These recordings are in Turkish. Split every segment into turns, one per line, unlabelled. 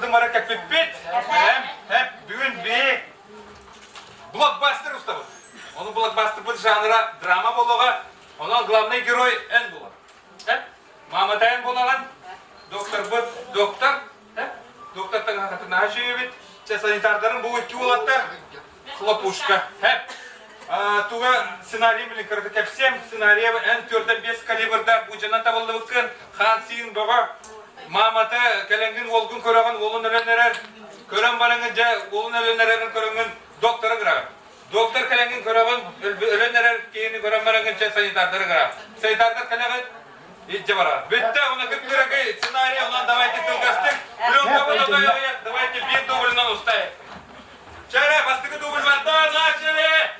numara kapitbit. Hep bugün bir blockbuster ustabı. Onu blockbuster bu janra drama buluğa. Onun главный герой en buluğa. Hep Mahmut en buluğan. Doktor bu doktor. Hep doktor tengah katı naşi bit. Sanitardların bu iki olatta хлопушка. Hep tuğa senaryo bilin kırdık. Hep sem senaryo en türde 5 kalibrda bu cana tavallı bakın. Hansin baba. Mamata kelengin olgun köreğin olun ölenler. Kören barınca olun ölenlerin köreğin doktora girer. Doktor kelengin köreğin ölenler kiyini kören barınca sanitardara girer. Sanitardar kelengin İyice var. Bitti ona kıpkırık senaryo ondan давайте тылгастык. Пленка вот такая. Давайте bir дубльно устаем. Чара, бастыгы дубль var. Да, начали.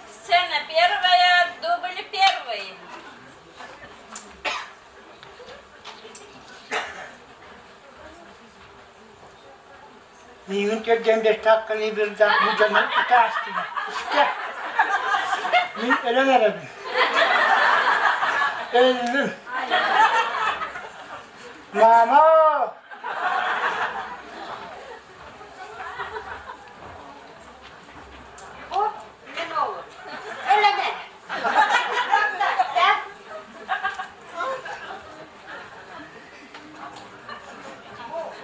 Сцена первая, дубль первый.
Minun kökemde takkali bir de bu canın ita astına. İşte. Min ölemedim. Öldüm. Mama!
Hop, ne olur? Öleme.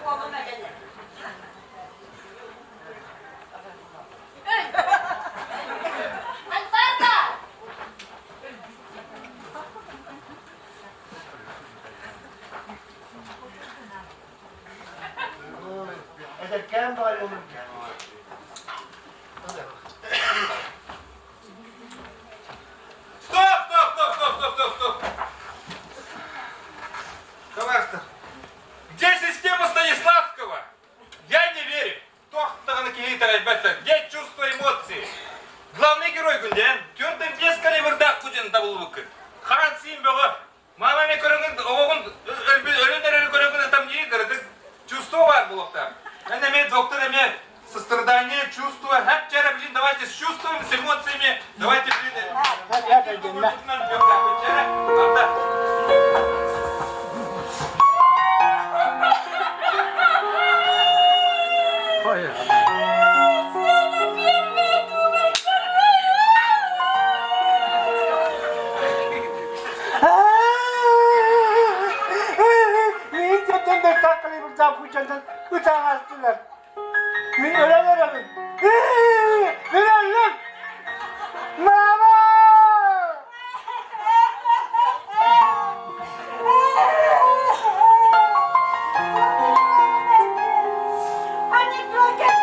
Oğlum ölene. Alberta!
Ederken böyle olur.
Стоп. Товарищ, где система Станиславского? Я не верю. Где чувство эмоций? Главный герой Гунден, тюрден без калибрда Кудин Табулбук. Хан Симбова, мама мне көріңін, оғын, өлендер көріңін, там не едір, чувство var bu lokta. Ben de доктор, мне сострадание, чувство, hep çare bilin, давайте с чувством, с эмоциями, давайте bilin.
Min kökemde takkali bir de bu canın ita astılar. Min ölemedim. Min öldüm. Mama!
Hadi bırakın.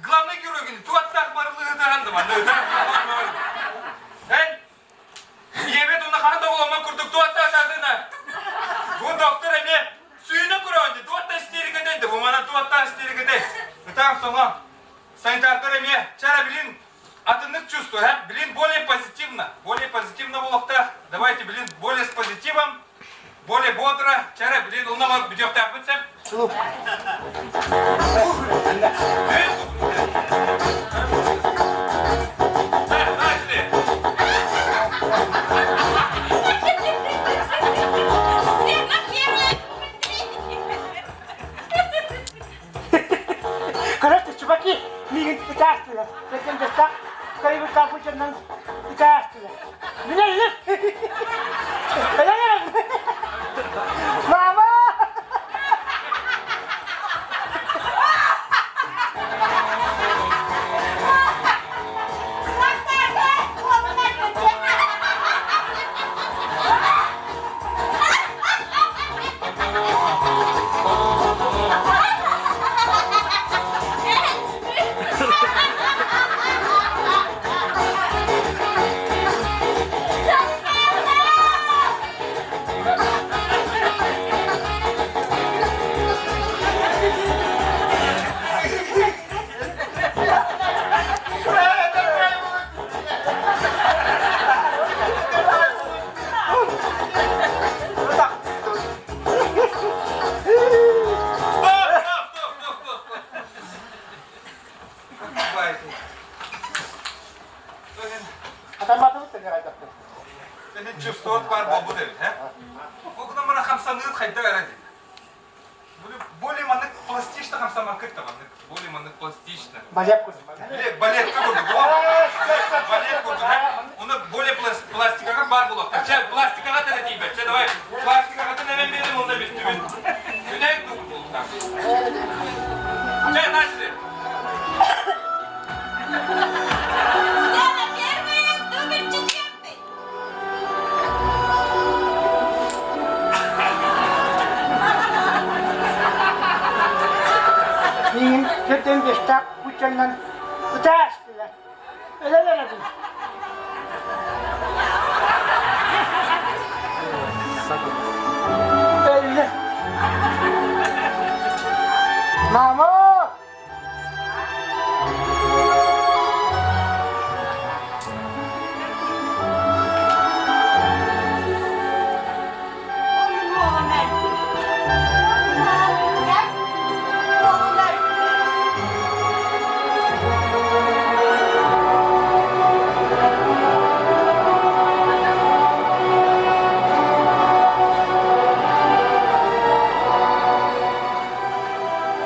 Главный герой говорит, tu atak barlığı da hanım var. Hey, yemet ona hanım da olama kurduk, tu atak adına. Bu doktor eme suyunu kurandı, tu atak isterik edeydi. Bu bana tu atak isterik edeydi. Tamam sonra, sanitardar eme çare bilin, atınlık чувство, bilin более позитивно булакта. Давайте bilin, более с позитивом, более бодро, çare bilin, onunla bir cevap yapırsam.
Слух. Короче, чуваки, Мигин итастыла. Kökemde takkali bir de bu canın ita astılar. Min öldüm. Ölemedim. Mama!
ради. Более маннык пластично ham сама кытта маннык. Более маннык пластично.
Балет курс.
Балет курду. Балет курду. Оны более пластикага бар булак. Ча пластикага да дейбе. Ча давай пластикага да немен берем онда бит түбүн. Күнәк түгүл бул так. Ча начали.
Сцена первая, номер 4.
Minin kötü destek uçandan uçaştılar. Öyle verelim. Öyle. Mahmut!
Oğlum oğlum ben. Gel. Oğlum ben.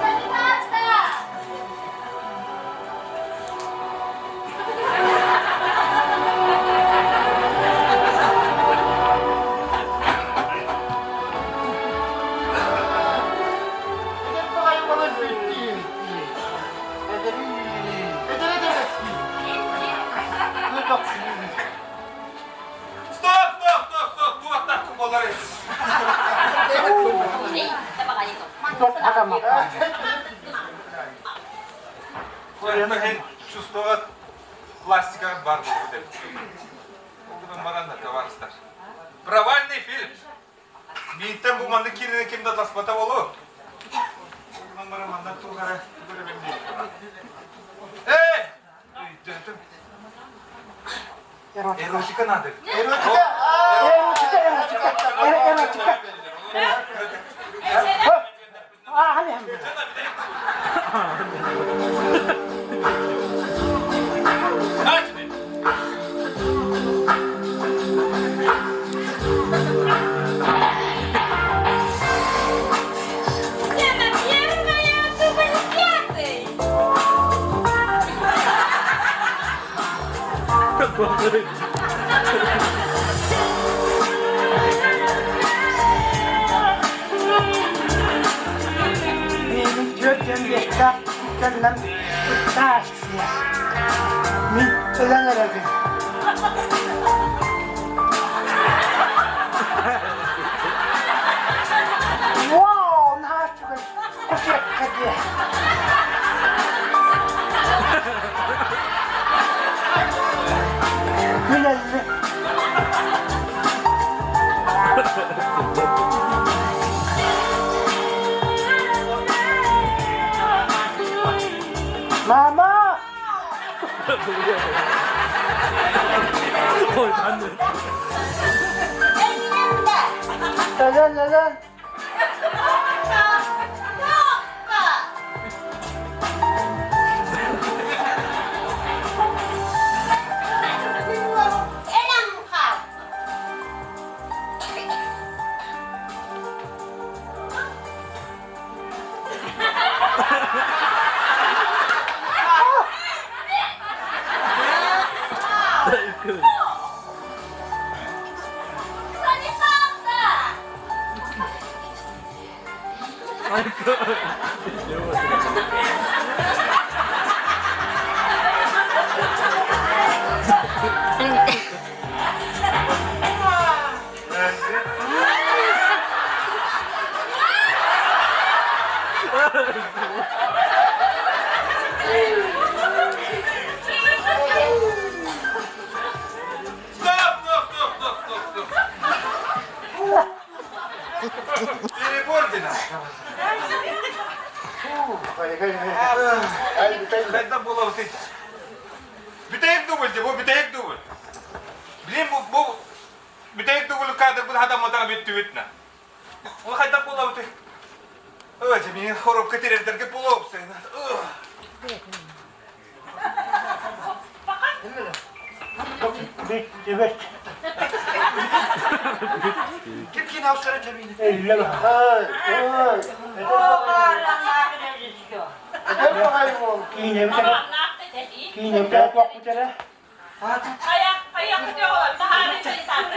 Sanitaçta.
Стоп. Туатта кумолары.
Ey, de bak ayık ol.
Çok adamım.
Koyanda hen чувствовать пластика бар булу деп. Бүгүн баранда товарищдар. Провальный фильм. Биттен бу манды кимде таспата болу. Бүгүн бараманда тугара көрөм дейм. Эй! Үйдөнтүм. Эротика надо.
Erotika. Hadi hem.
Начали.
Сцена первая, дубль 5.
Minin kötü destek uçandan uçaştılar. Min öyle verelim. Wow, nah çıkın. Kuşak kedi. Gülelim. Mama!
Elimde.
Neden?
Elim kal. Sanitaçta.
Стоп. Перебордина. Кайда була вот эти. Битейк дубль, бу битейк дубль. Блин, бу битейк дубль кадр бу хада мотага биттү битна. Ол кайда була вот эти. Ой, мен хоруп кетерердерге булоп сен.
Evet. Kim ki Oscar'a çevirdi? Elle bak. Hay. Eder bakayım oğlum. Kiyinem sana.
Aman nakde dedi.
Kiyinem sana yok bu tane.
Ayak gidiyor. Daha ne şey sandı.